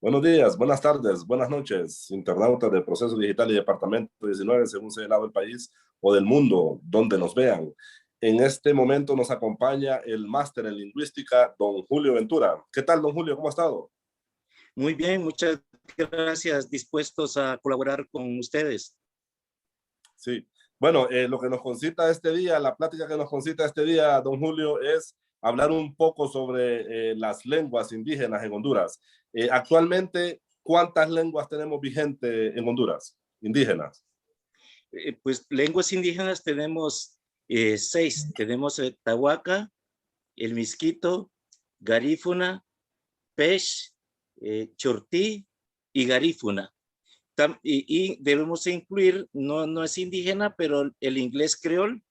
Buenos días, buenas tardes, buenas noches, internautas de Proceso Digital y Departamento 19, según sea el lado del país o del mundo, donde nos vean. En este momento nos acompaña el máster en lingüística, don Julio Ventura. ¿Qué tal, don Julio? ¿Cómo ha estado? Muy bien, muchas gracias. Dispuestos a colaborar con ustedes. Sí. Bueno, lo que nos concita este día, la plática que nos concita este día, don Julio, es hablar un poco sobre las lenguas indígenas en Honduras. Actualmente, ¿cuántas lenguas tenemos vigentes en Honduras, indígenas? Pues lenguas indígenas tenemos 6. Tenemos el Tahuaca, el Misquito, Garífuna, Pech, Chortí y Garífuna. Y debemos incluir, no es indígena, pero el inglés creol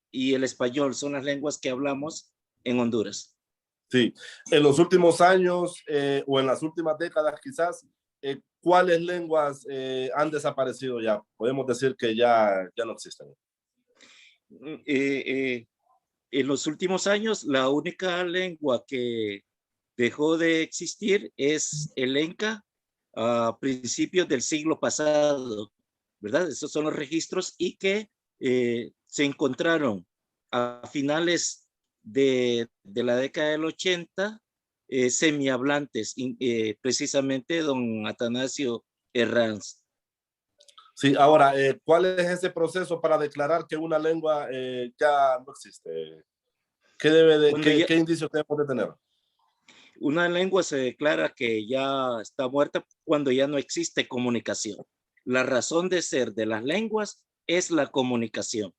y el español son las lenguas que hablamos en Honduras. Sí, en los últimos años o en las últimas décadas quizás, ¿cuáles lenguas han desaparecido ya? Podemos decir que ya no existen. En los últimos años, la única lengua que dejó de existir es el Enca a principios del siglo pasado, ¿verdad? Esos son los registros y que se encontraron a finales de la década del 80 semihablantes, precisamente don Atanasio Herranz. Sí, ahora, ¿cuál es ese proceso para declarar que una lengua ya no existe? ¿Qué indicios debemos de tener? Una lengua se declara que ya está muerta cuando ya no existe comunicación. La razón de ser de las lenguas es la comunicación.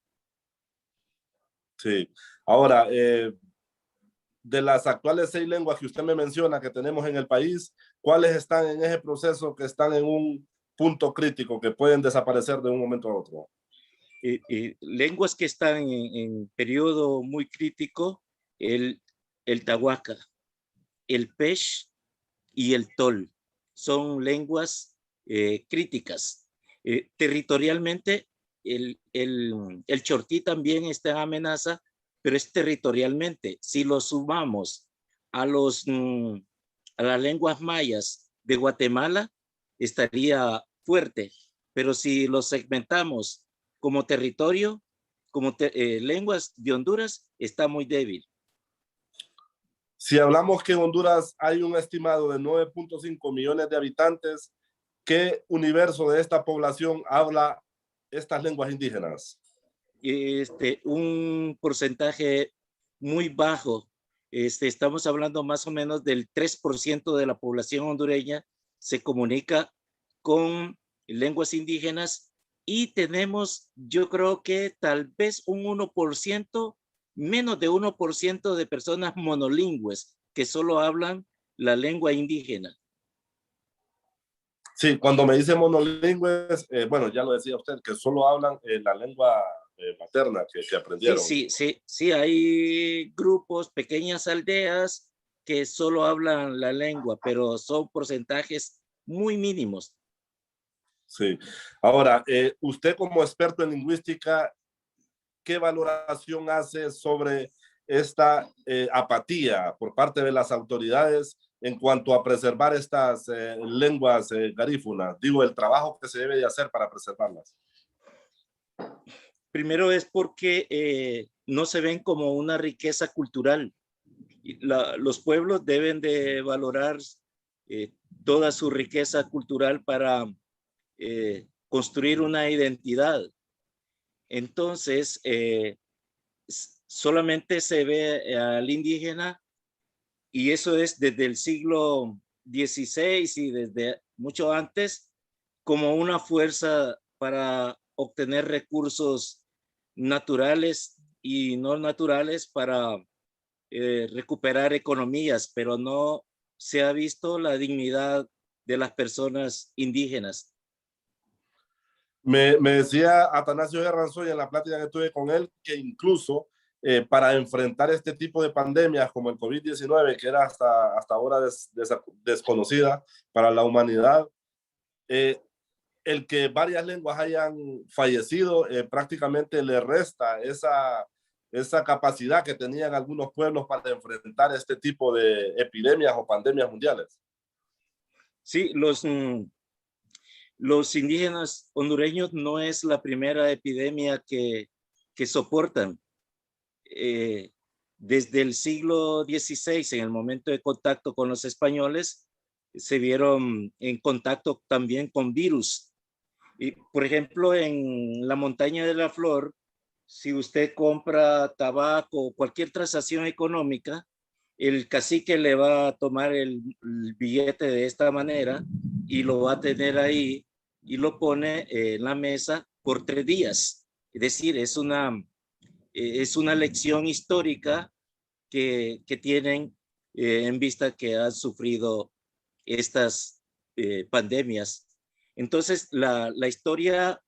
Sí, ahora, de las actuales 6 lenguas que usted me menciona que tenemos en el país, ¿cuáles están en ese proceso que están en un punto crítico que pueden desaparecer de un momento a otro? Lenguas que están en periodo muy crítico, el Tahuaca, el Pech y el Tol. Son lenguas críticas. Territorialmente, el Chortí también está en amenaza, pero es territorialmente. Si lo sumamos a, a las lenguas mayas de Guatemala, estaría fuerte. Pero si lo segmentamos como territorio, como lenguas de Honduras, está muy débil. Si hablamos que en Honduras hay un estimado de 9.5 millones de habitantes, ¿qué universo de esta población habla estas lenguas indígenas? Un porcentaje muy bajo. Estamos hablando más o menos del 3% de la población hondureña se comunica con lenguas indígenas y tenemos, yo creo que tal vez un 1%, menos de 1% de personas monolingües que solo hablan la lengua indígena. Sí, cuando me dice monolingües, bueno, ya lo decía usted, que solo hablan la lengua materna que aprendieron. Sí, hay grupos, pequeñas aldeas que solo hablan la lengua, pero son porcentajes muy mínimos. Sí. Ahora, usted como experto en lingüística, ¿qué valoración hace sobre esta apatía por parte de las autoridades en cuanto a preservar estas lenguas garífunas? Digo, el trabajo que se debe de hacer para preservarlas. Primero es porque no se ven como una riqueza cultural. Los pueblos deben de valorar toda su riqueza cultural para construir una identidad. Entonces, solamente se ve al indígena, y eso es desde el siglo XVI y desde mucho antes, como una fuerza para obtener recursos naturales y no naturales para recuperar economías, pero no se ha visto la dignidad de las personas indígenas. Me decía Atanasio Herranzoy en la plática que tuve con él que incluso para enfrentar este tipo de pandemias como el COVID-19, que era hasta ahora desconocida para la humanidad, el que varias lenguas hayan fallecido prácticamente le resta esa capacidad que tenían algunos pueblos para enfrentar este tipo de epidemias o pandemias mundiales. Sí, los indígenas hondureños no es la primera epidemia que soportan. Desde el siglo XVI, en el momento de contacto con los españoles, se vieron en contacto también con virus. Y, por ejemplo, en la montaña de la Flor, si usted compra tabaco o cualquier transacción económica, el cacique le va a tomar el billete de esta manera y lo va a tener ahí y lo pone en la mesa por 3 días. Es decir, es una lección histórica que tienen en vista que han sufrido estas pandemias. Entonces, la historia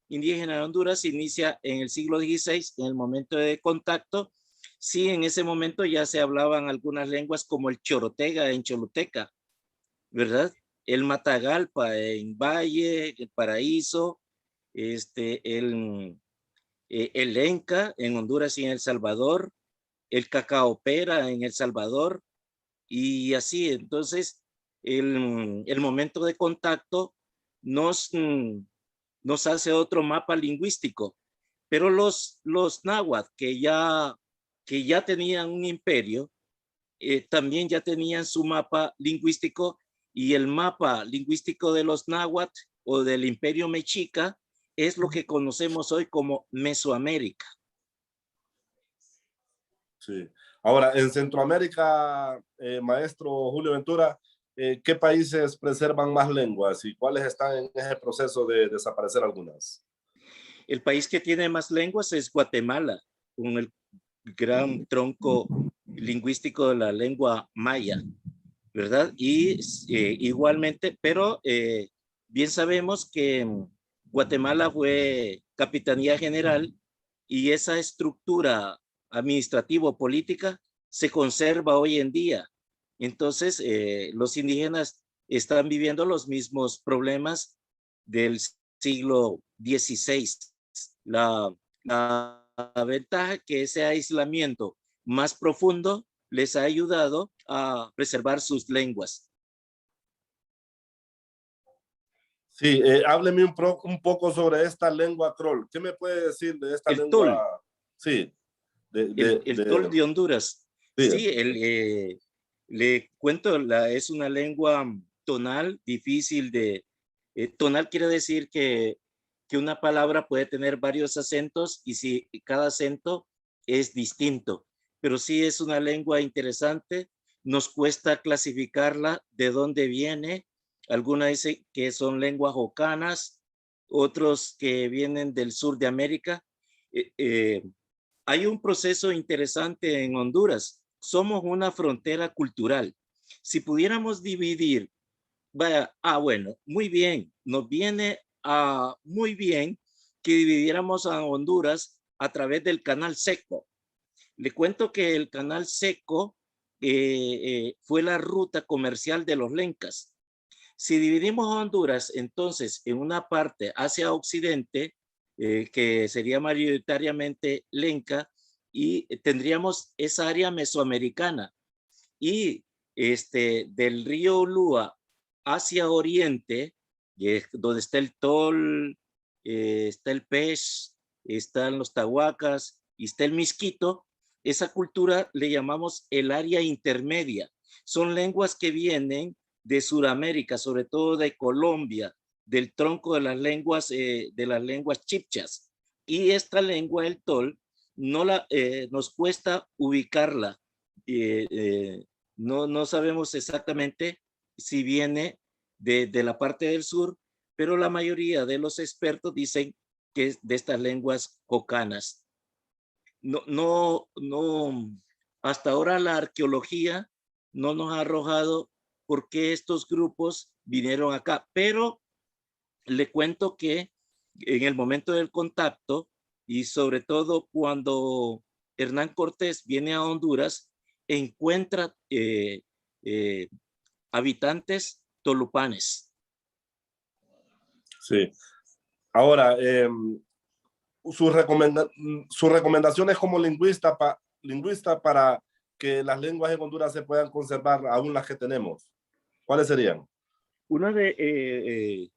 indígena de Honduras inicia en el siglo XVI, en el momento de contacto. Sí, en ese momento ya se hablaban algunas lenguas como el chorotega en Choluteca, ¿verdad? El matagalpa en Valle, el Paraíso, el lenca en Honduras y en El Salvador, el cacaopera en El Salvador, y así. Entonces, el momento de contacto nos, nos hace otro mapa lingüístico, pero los náhuatl que ya tenían un imperio, también ya tenían su mapa lingüístico, y el mapa lingüístico de los náhuatl o del imperio mexica es lo que conocemos hoy como Mesoamérica. Sí. Ahora, en Centroamérica, maestro Julio Ventura, ¿qué países preservan más lenguas y cuáles están en ese proceso de desaparecer algunas? El país que tiene más lenguas es Guatemala, con el gran tronco lingüístico de la lengua maya, ¿verdad? Y igualmente, pero bien sabemos que Guatemala fue Capitanía General y esa estructura administrativo-política se conserva hoy en día. Entonces, los indígenas están viviendo los mismos problemas del siglo XVI. La ventaja que ese aislamiento más profundo les ha ayudado a preservar sus lenguas. Sí, hábleme un poco sobre esta lengua Kroll. ¿Qué me puede decir de esta El tol, lengua? Sí, el tol de Honduras. sí, Sí, le cuento, es una lengua tonal, difícil de... tonal quiere decir que una palabra puede tener varios acentos y si cada acento es distinto, pero sí es una lengua interesante. Nos cuesta clasificarla, de dónde viene. Algunas dicen que son lenguas jocanas, otros que vienen del sur de América. Eh, eh, Hay un proceso interesante en Honduras. Somos una frontera cultural. Si pudiéramos dividir, vaya, bueno, muy bien, nos viene muy bien que dividiéramos a Honduras a través del canal seco. Le cuento que el canal seco fue la ruta comercial de los lencas. Si dividimos a Honduras entonces en una parte hacia occidente, que sería mayoritariamente lenca, y tendríamos esa área mesoamericana, y del río Ulúa hacia oriente, donde está el Tol, está el Pez, están los Tahuacas y está el Misquito. Esa cultura le llamamos el área intermedia. Son lenguas que vienen de Sudamérica, sobre todo de Colombia, del tronco de las lenguas chipchas. Y esta lengua, el Tol, nos cuesta ubicarla. Eh, eh, no sabemos exactamente si viene de la parte del sur, pero la mayoría de los expertos dicen que es de estas lenguas cocanas. Hasta ahora la arqueología no nos ha arrojado por qué estos grupos vinieron acá, pero le cuento que en el momento del contacto y sobre todo cuando Hernán Cortés viene a Honduras, encuentra eh, habitantes tolupanes. sí. Ahora, sus recomendaciones como lingüista para que las lenguas en Honduras se puedan conservar, aún las que tenemos, ¿cuáles serían? Una de,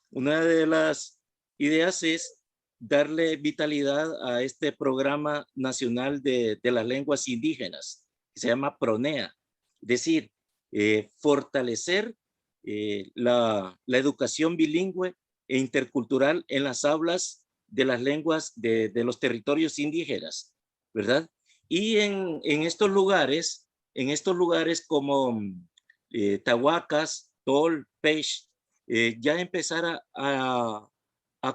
una de las ideas es darle vitalidad a este programa nacional de las lenguas indígenas, que se llama PRONEA. Es decir, fortalecer la educación bilingüe e intercultural en las aulas de las lenguas de los territorios indígenas, ¿verdad? Y en estos lugares como Tahuacas, Tol, Pech, ya empezar a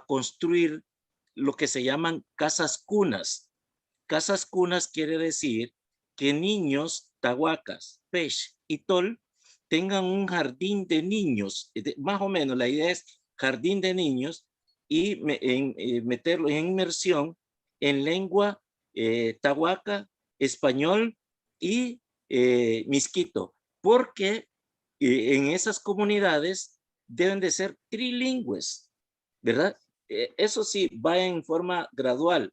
construir lo que se llaman casas cunas. Casas cunas quiere decir que niños, Tahuacas, Pech y Tol tengan un jardín de niños, más o menos la idea es jardín de niños y meterlo en inmersión en lengua tahuaca, español y misquito, porque en esas comunidades deben de ser trilingües, ¿verdad? Eso sí, va en forma gradual.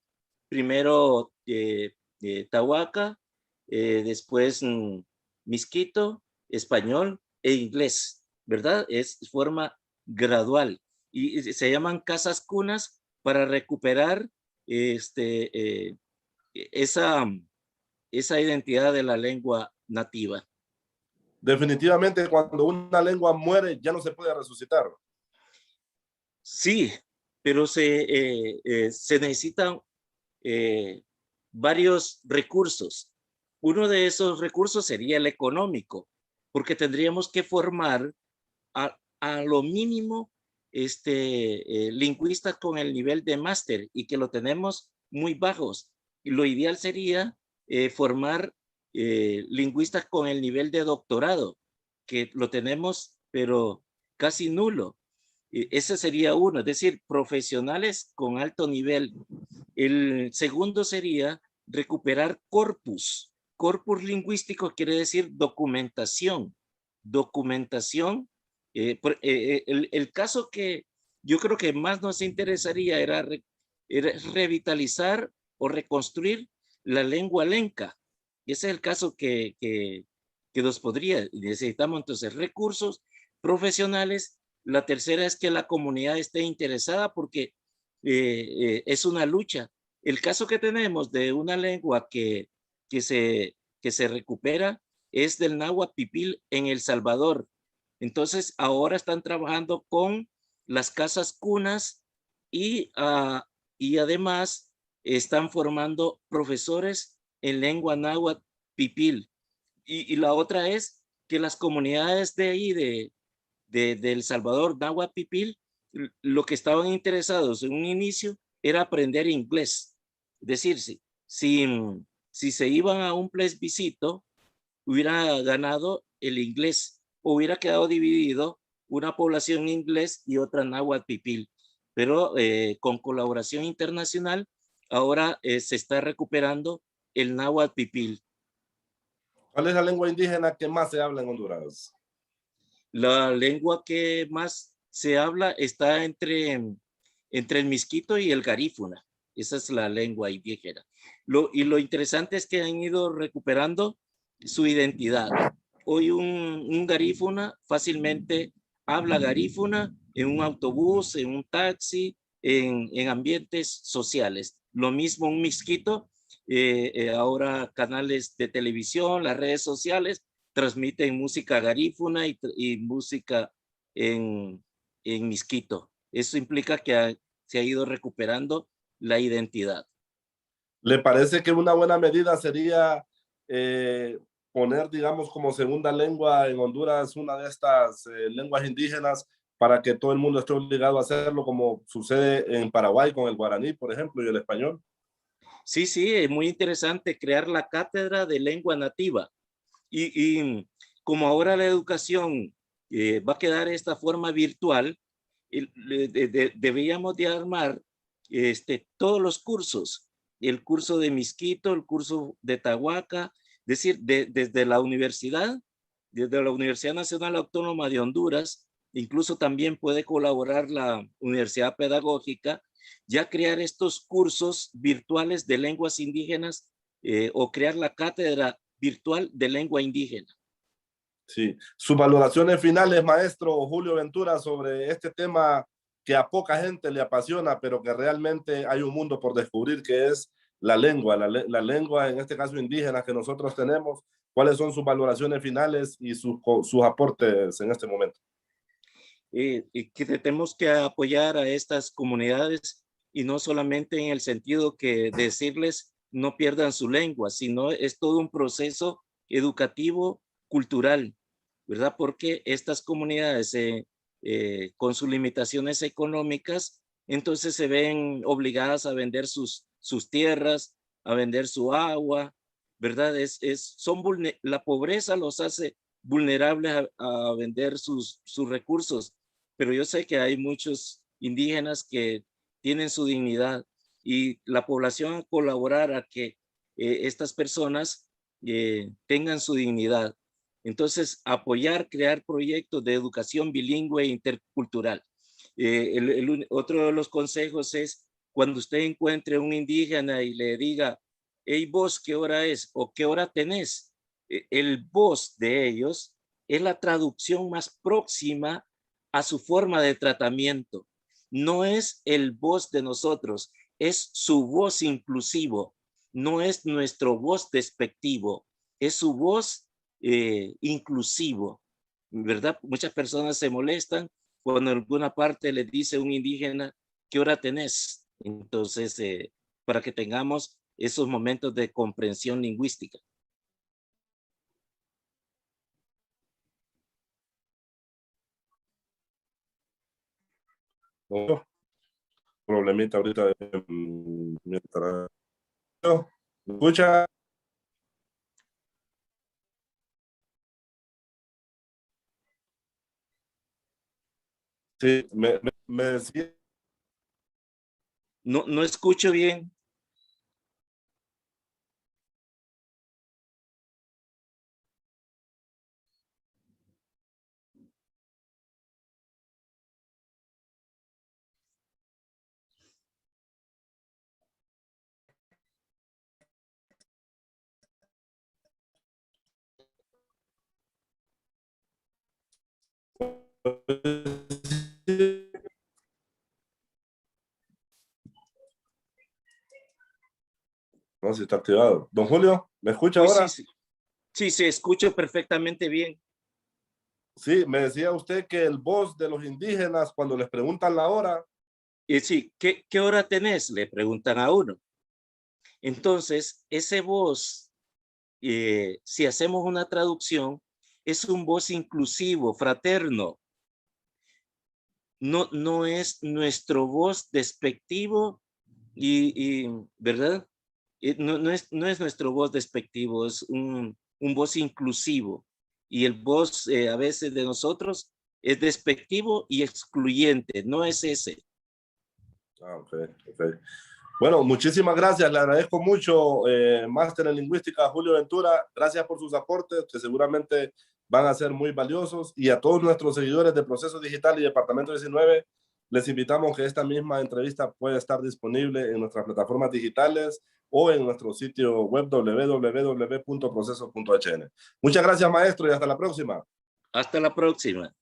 Primero tahuaca, después misquito, español e inglés, ¿verdad? Es forma gradual. Y se llaman casas cunas para recuperar esa, esa identidad de la lengua nativa. Definitivamente, cuando una lengua muere, ya no se puede resucitar. Sí, pero se necesitan varios recursos. Uno de esos recursos sería el económico, porque tendríamos que formar a lo mínimo lingüistas con el nivel de máster y que lo tenemos muy bajos. Y lo ideal sería formar lingüistas con el nivel de doctorado, que lo tenemos, pero casi nulo. Ese sería uno, es decir, profesionales con alto nivel. El segundo sería recuperar corpus. Corpus lingüístico quiere decir documentación. Documentación. El caso que yo creo que más nos interesaría era revitalizar o reconstruir la lengua lenca. Ese es el caso que nos podría. Necesitamos entonces recursos profesionales. La tercera es que la comunidad esté interesada porque es una lucha. El caso que tenemos de una lengua que se recupera es del náhuatl pipil en El Salvador. Entonces, ahora están trabajando con las casas cunas y además están formando profesores en lengua náhuatl pipil. Y la otra es que las comunidades de ahí, de El Salvador, náhuatl pipil, lo que estaban interesados en un inicio era aprender inglés. Es decir, si se iban a un plebiscito, hubiera ganado el inglés, o hubiera quedado dividido una población inglés y otra náhuatl pipil. Pero con colaboración internacional, ahora se está recuperando el náhuatl pipil. ¿Cuál es la lengua indígena que más se habla en Honduras? La lengua que más se habla está entre el misquito y el garífuna. Esa es la lengua indígena. Y lo interesante es que han ido recuperando su identidad. Hoy un garífuna fácilmente habla garífuna en un autobús, en un taxi, en ambientes sociales. Lo mismo un misquito, ahora canales de televisión, las redes sociales, transmiten música garífuna y música en misquito. Eso implica que se ha ido recuperando la identidad. ¿Le parece que una buena medida sería eh, poner, digamos, como segunda lengua en Honduras una de estas lenguas indígenas para que todo el mundo esté obligado a hacerlo, como sucede en Paraguay con el guaraní, por ejemplo, y el español? Sí, sí, es muy interesante crear la cátedra de lengua nativa. Y como ahora la educación va a quedar de esta forma virtual, deberíamos de armar todos los cursos, el curso de Misquito, el curso de Tahuaca, es decir, desde la Universidad Nacional Autónoma de Honduras, incluso también puede colaborar la Universidad Pedagógica, ya crear estos cursos virtuales de lenguas indígenas o crear la cátedra virtual de lengua indígena. Sí. Sus valoraciones finales, maestro Julio Ventura, sobre este tema que a poca gente le apasiona, pero que realmente hay un mundo por descubrir, que es la lengua, la lengua, en este caso indígena, que nosotros tenemos. ¿Cuáles son sus valoraciones finales y sus aportes en este momento? Y que tenemos que apoyar a estas comunidades, y no solamente en el sentido que decirles no pierdan su lengua, sino es todo un proceso educativo, cultural, ¿verdad? Porque estas comunidades con sus limitaciones económicas, entonces se ven obligadas a vender sus tierras, a vender su agua, ¿verdad? La pobreza los hace vulnerables a vender sus recursos, pero yo sé que hay muchos indígenas que tienen su dignidad, y la población a colaborar a que estas personas tengan su dignidad. Entonces, apoyar, crear proyectos de educación bilingüe e intercultural. Otro de los consejos es, cuando usted encuentre un indígena y le diga, hey, vos, ¿qué hora es? O ¿qué hora tenés? El vos de ellos es la traducción más próxima a su forma de tratamiento. No es el vos de nosotros, es su voz inclusivo, no es nuestro voz despectivo, es su voz inclusivo, ¿verdad? Muchas personas se molestan cuando en alguna parte les dice un indígena, ¿qué hora tenés? Entonces, para que tengamos esos momentos de comprensión lingüística. No, problemita ahorita mientras... ¿Me escucha? Sí, me decía... No, no escucho bien. No, si está activado. Don Julio, ¿me escucha Uy, sí, ahora? sí, sí, se escucha perfectamente bien. Sí, me decía usted que el voz de los indígenas, cuando les preguntan la hora... Y sí, ¿qué hora tenés? Le preguntan a uno. Entonces, ese voz, si hacemos una traducción, es un voz inclusivo, fraterno. No, no es nuestro voz despectivo ¿verdad? No es nuestro voz despectivo, es un voz inclusivo. Y el voz a veces de nosotros es despectivo y excluyente, no es ese. Ah, ok, ok. Bueno, muchísimas gracias. Le agradezco mucho, máster en lingüística, Julio Ventura. Gracias por sus aportes, que seguramente van a ser muy valiosos. Y a todos nuestros seguidores de Proceso Digital y Departamento 19, les invitamos que esta misma entrevista pueda estar disponible en nuestras plataformas digitales o en nuestro sitio web www.proceso.hn. Muchas gracias, maestro, y hasta la próxima. Hasta la próxima.